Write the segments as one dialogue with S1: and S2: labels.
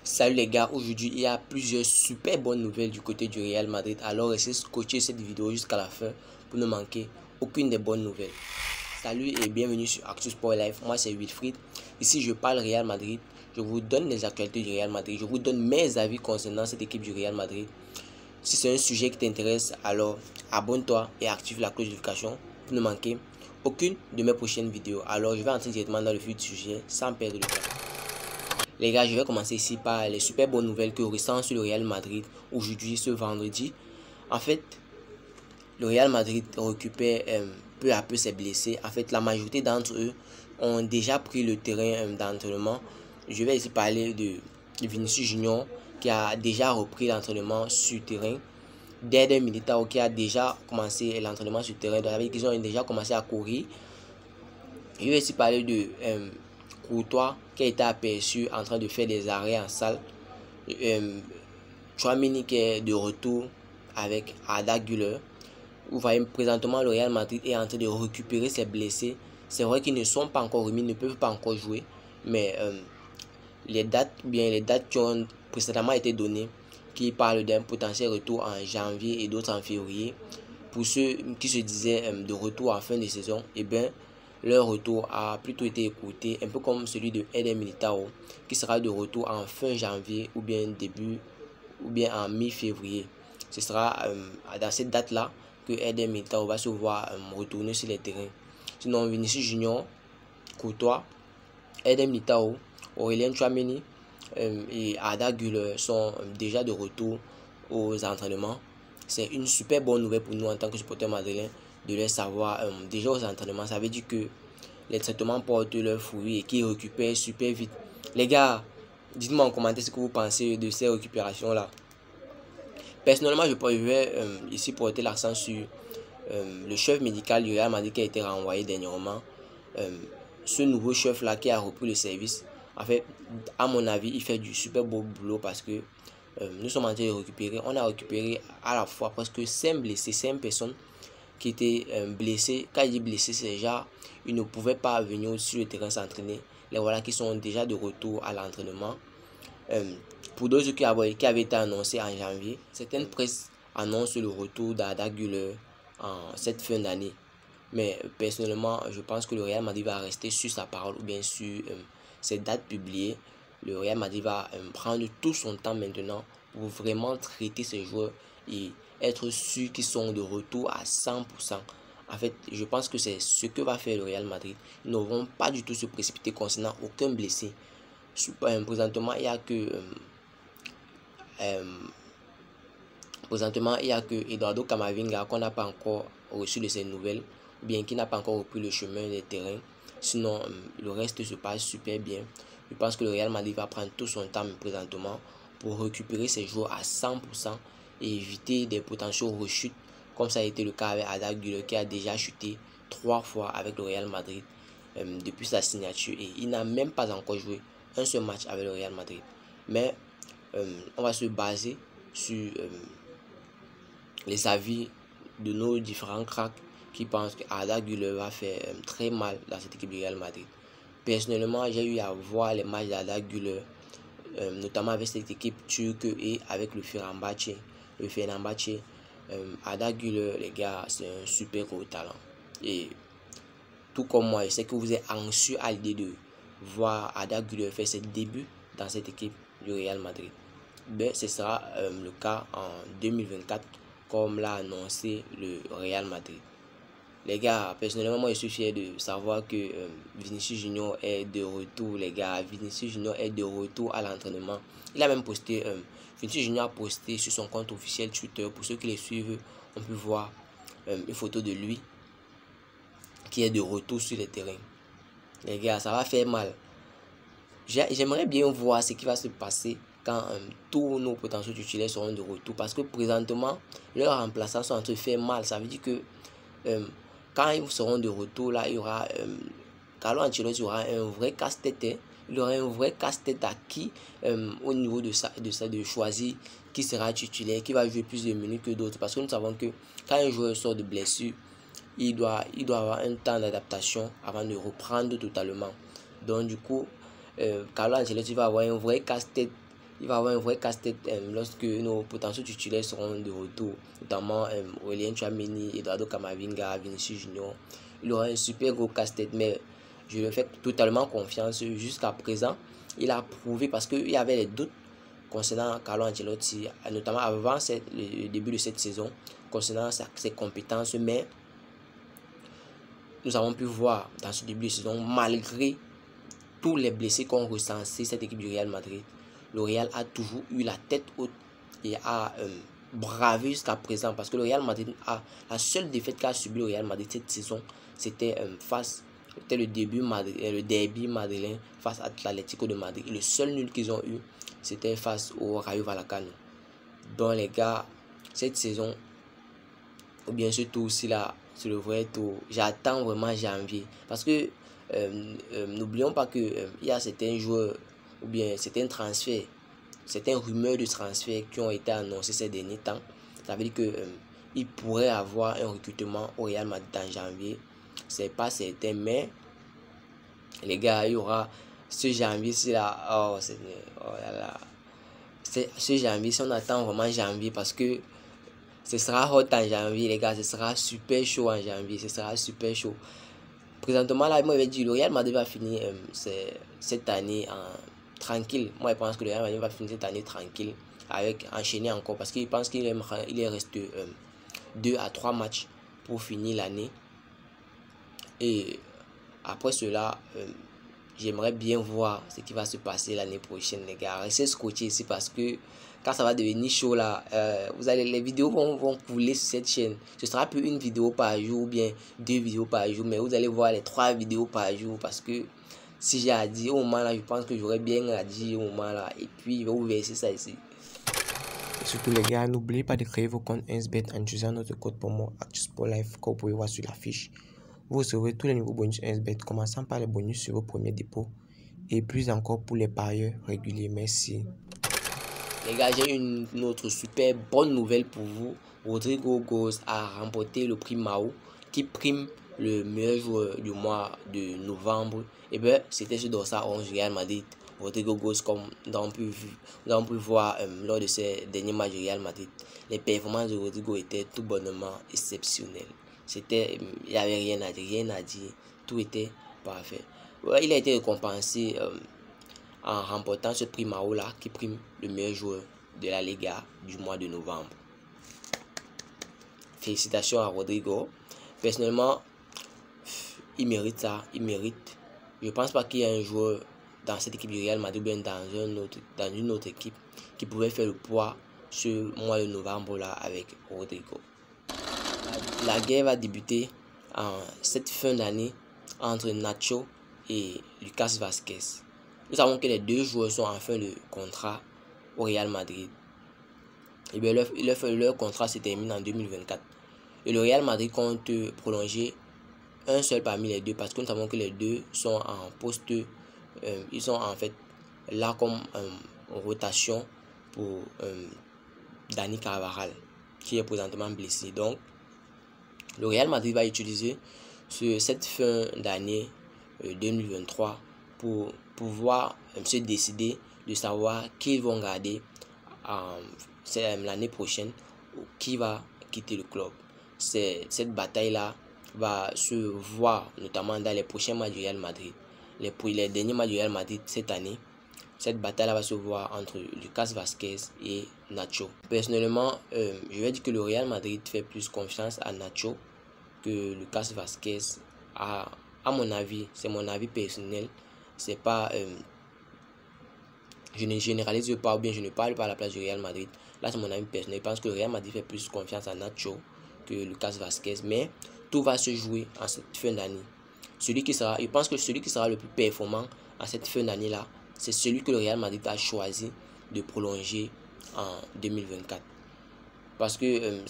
S1: Salut les gars, aujourd'hui il y a plusieurs super bonnes nouvelles du côté du Real Madrid. Alors restez scotchés cette vidéo jusqu'à la fin pour ne manquer aucune des bonnes nouvelles. Salut et bienvenue sur Actu Sport Life. Moi c'est Wilfried. Ici je parle Real Madrid. Je vous donne les actualités du Real Madrid. Je vous donne mes avis concernant cette équipe du Real Madrid. Si c'est un sujet qui t'intéresse, alors abonne-toi et active la cloche de notification pour ne manquer aucune de mes prochaines vidéos. Alors je vais entrer directement dans le vif du sujet sans perdre de temps. Les gars, je vais commencer ici par les super bonnes nouvelles que ressent sur le Real Madrid aujourd'hui, ce vendredi. En fait, le Real Madrid récupère peu à peu ses blessés. En fait, la majorité d'entre eux ont déjà pris le terrain d'entraînement. Je vais ici parler de Vinicius Junior qui a déjà repris l'entraînement sur terrain. D'Eder Militao qui a déjà commencé l'entraînement sur terrain. Donc, avec ils ont déjà commencé à courir. Je vais ici parler de Courtois qui a été aperçu en train de faire des arrêts en salle. Tchouaméni qui est de retour avec Arda Güler. Vous voyez présentement le Real Madrid est en train de récupérer ses blessés. C'est vrai qu'ils ne sont pas encore remis, ne peuvent pas encore jouer. Mais les dates qui ont précédemment été données, qui parlent d'un potentiel retour en janvier et d'autres en février. Pour ceux qui se disaient de retour en fin de saison, et bien leur retour a plutôt été écouté, un peu comme celui de Eder Militao, qui sera de retour en fin janvier ou bien en mi-février. Ce sera dans cette date-là que Eder Militao va se voir retourner sur les terrains. Sinon, Vinicius Junior, Courtois, Eder Militao, Aurélien Tchouaméni et Arda Güler sont déjà de retour aux entraînements. C'est une super bonne nouvelle pour nous en tant que supporters madrilèns de les savoir déjà aux entraînements. Ça veut dire que les traitements portent leurs fruits et qu'ils récupèrent super vite. Les gars, dites-moi en commentaire ce que vous pensez de ces récupérations-là. Personnellement, je vais ici porter l'accent sur le chef médical du Real Madrid qui a été renvoyé dernièrement. Ce nouveau chef-là qui a repris le service, en fait, à mon avis, il fait du super beau boulot parce que nous sommes en train de récupérer. On a récupéré à la fois presque 5 blessés, 5 personnes qui étaient blessées. Quand il dit blessés, c'est déjà, ils ne pouvaient pas venir sur le terrain s'entraîner. Les voilà qui sont déjà de retour à l'entraînement. Pour d'autres qui avaient été annoncés en janvier, certaines presses annoncent le retour d'Arda Güler en cette fin d'année. Mais personnellement, je pense que le Real Madrid va rester sur sa parole ou bien sur ces dates publiées. Le Real Madrid va prendre tout son temps maintenant pour vraiment traiter ces joueurs et être sûr qu'ils sont de retour à 100%. En fait, je pense que c'est ce que va faire le Real Madrid. Ils ne vont pas du tout se précipiter concernant aucun blessé. Présentement, il n'y a que Eduardo Camavinga qu'on n'a pas encore reçu de ses nouvelles, ou bien qui n'a pas encore repris le chemin des terrains. Sinon, le reste se passe super bien. Je pense que le Real Madrid va prendre tout son temps présentement pour récupérer ses joueurs à 100% et éviter des potentiels rechutes, comme ça a été le cas avec Arda Güler qui a déjà chuté 3 fois avec le Real Madrid depuis sa signature et il n'a même pas encore joué un seul match avec le Real Madrid. Mais on va se baser sur les avis de nos différents cracks qui pensent qu'Arda Güler va faire très mal dans cette équipe du Real Madrid. Personnellement, j'ai eu à voir les matchs d'Arda Güler, notamment avec cette équipe turque et avec le Fenerbahçe. Arda Güler, les gars, c'est un super gros talent. Et tout comme moi, je sais que vous êtes anxieux à l'idée de voir Arda Güler faire ses débuts dans cette équipe du Real Madrid. Ben, ce sera le cas en 2024, comme l'a annoncé le Real Madrid. Les gars, personnellement, moi je suis fier de savoir que Vinicius Junior est de retour, les gars. Vinicius Junior est de retour à l'entraînement. Il a même posté, Vinicius Junior a posté sur son compte officiel Twitter. Pour ceux qui les suivent, on peut voir une photo de lui qui est de retour sur les terrains. Les gars, ça va faire mal. J'aimerais bien voir ce qui va se passer quand tous nos potentiels titulaires seront de retour. Parce que présentement, leurs remplaçants sont en train de faire mal. Ça veut dire que quand ils seront de retour, là, il y aura Carlo Ancelotti aura un vrai casse-tête. Il aura un vrai casse-tête à qui au niveau de choisir qui sera titulaire, qui va jouer plus de minutes que d'autres. Parce que nous savons que quand un joueur sort de blessure, il doit avoir un temps d'adaptation avant de reprendre totalement. Donc du coup, Carlo Ancelotti va avoir un vrai casse-tête il va avoir un vrai casse-tête lorsque nos potentiels titulaires seront de retour, notamment Aurélien Tchouaméni, Eduardo Camavinga, Vinicius Junior. Il aura un super gros casse-tête, mais je lui fais totalement confiance. Jusqu'à présent, il a prouvé, parce qu'il y avait des doutes concernant Carlo Ancelotti, notamment avant le début de cette saison, concernant ses compétences, mais nous avons pu voir dans ce début de saison, malgré tous les blessés qu'ont recensé cette équipe du Real Madrid, le Real a toujours eu la tête haute et a bravé jusqu'à présent, parce que le Real Madrid a la seule défaite qu'a subi le Real Madrid cette saison, c'était le derby madrilène face à l'Atlético de Madrid. Et le seul nul qu'ils ont eu, c'était face au Rayo Vallecano. Donc les gars, cette saison, ou bien ce tour-ci là, c'est le vrai tour. J'attends vraiment janvier, parce que n'oublions pas que il y a certains joueurs ou bien certains transferts, certaines rumeurs de transferts qui ont été annoncés ces derniers temps. Ça veut dire que il pourrait avoir un recrutement au Real Madrid en janvier. C'est pas certain, mais les gars, il y aura ce janvier-ci là. Oh, oh là là. Ce janvier, si on attend vraiment janvier, parce que ce sera hot en janvier, les gars. Ce sera super chaud en janvier. Ce sera super chaud. Présentement, là, moi, je vais dire, le Real Madrid va finir cette année tranquille. Moi, je pense que le Real Madrid va finir cette année tranquille, avec enchaîner encore, parce qu'il pense qu'il reste 2 à 3 matchs pour finir l'année. Et après cela, j'aimerais bien voir ce qui va se passer l'année prochaine, les gars. Restez scotchés ici, parce que quand ça va devenir chaud là, les vidéos vont couler sur cette chaîne. Ce sera plus une vidéo par jour ou bien 2 vidéos par jour, mais vous allez voir les 3 vidéos par jour, parce que si j'ai à dire au moment là, je pense que j'aurais bien à dire au moment là, et puis je vais vous verser ça ici.
S2: Et surtout les gars, n'oubliez pas de créer vos comptes 1xBet en utilisant notre code promo ActuSportLife que vous pouvez voir sur la fiche. Vous recevrez tous les nouveaux bonus 1xBet, commençant par les bonus sur vos premiers dépôts et plus encore pour les parieurs réguliers. Merci.
S1: Les gars, j'ai une autre super bonne nouvelle pour vous. Rodrigo Goes a remporté le prix Mao, qui prime le meilleur joueur du mois de novembre. Et bien, c'était ce dossard 11 Real Madrid. Rodrigo Goes, comme nous avons pu voir lors de ces derniers matchs du Real Madrid, les performances de Rodrigo étaient tout bonnement exceptionnelles. Il n'y avait rien à dire, tout était parfait. Ouais, il a été récompensé en remportant ce prix Mao là, qui prime le meilleur joueur de la Liga du mois de novembre. Félicitations à Rodrigo. Personnellement, il mérite ça, il mérite. Je pense pas qu'il y ait un joueur dans cette équipe du Real Madrid, bien dans une autre équipe, qui pouvait faire le poids ce mois de novembre là avec Rodrigo. La guerre va débuter en cette fin d'année entre Nacho et Lucas Vázquez. Nous savons que les deux joueurs sont en fin de contrat au Real Madrid. Et bien leur contrat se termine en 2024. Et le Real Madrid compte prolonger un seul parmi les deux, parce que nous savons que les deux sont en poste, ils sont en fait là comme rotation pour Dani Carvajal, qui est présentement blessé. Donc le Real Madrid va utiliser cette fin d'année 2023 pour pouvoir se décider de savoir qui ils vont garder l'année prochaine, ou qui va quitter le club. Cette bataille-là va se voir notamment dans les prochains matchs du Real Madrid. Les derniers matchs du Real Madrid cette année, cette bataille-là va se voir entre Lucas Vázquez et Nacho. Personnellement, je vais dire que le Real Madrid fait plus confiance à Nacho que Lucas Vázquez. À mon avis, c'est mon avis personnel. C'est pas, je ne généralise pas, ou bien je ne parle pas à la place du Real Madrid. Là, c'est mon avis personnel. Je pense que le Real Madrid fait plus confiance à Nacho que Lucas Vázquez, mais tout va se jouer en cette fin d'année. Je pense que celui qui sera le plus performant en cette fin d'année là, c'est celui que le Real Madrid a choisi de prolonger en 2024. Parce que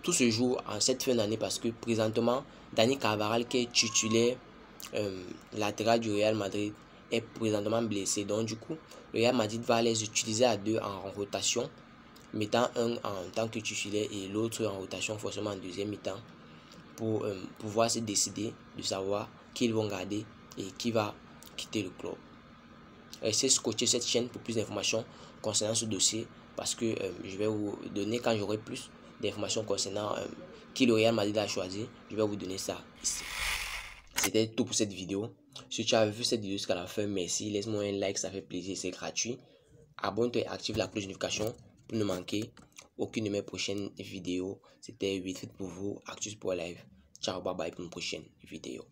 S1: tout se joue en cette fin d'année, parce que présentement, Dani Carvajal, qui est titulaire latéral du Real Madrid, est présentement blessé. Donc du coup, le Real Madrid va les utiliser à deux en rotation, mettant un en tant que titulaire et l'autre en rotation forcément en deuxième mi-temps, pour pouvoir se décider de savoir qui ils vont garder et qui va quitter le club. restez scotché cette chaîne pour plus d'informations concernant ce dossier, parce que je vais vous donner, quand j'aurai plus d'informations concernant qui le Real Madrid a choisi, je vais vous donner ça ici. C'était tout pour cette vidéo. Si tu as vu cette vidéo jusqu'à la fin, merci. Laisse-moi un like, ça fait plaisir, c'est gratuit. Abonne-toi et active la cloche de notification pour ne manquer aucune de mes prochaines vidéos. C'était 8 pour vous, Actu Sport Live. Ciao, bye bye pour une prochaine vidéo.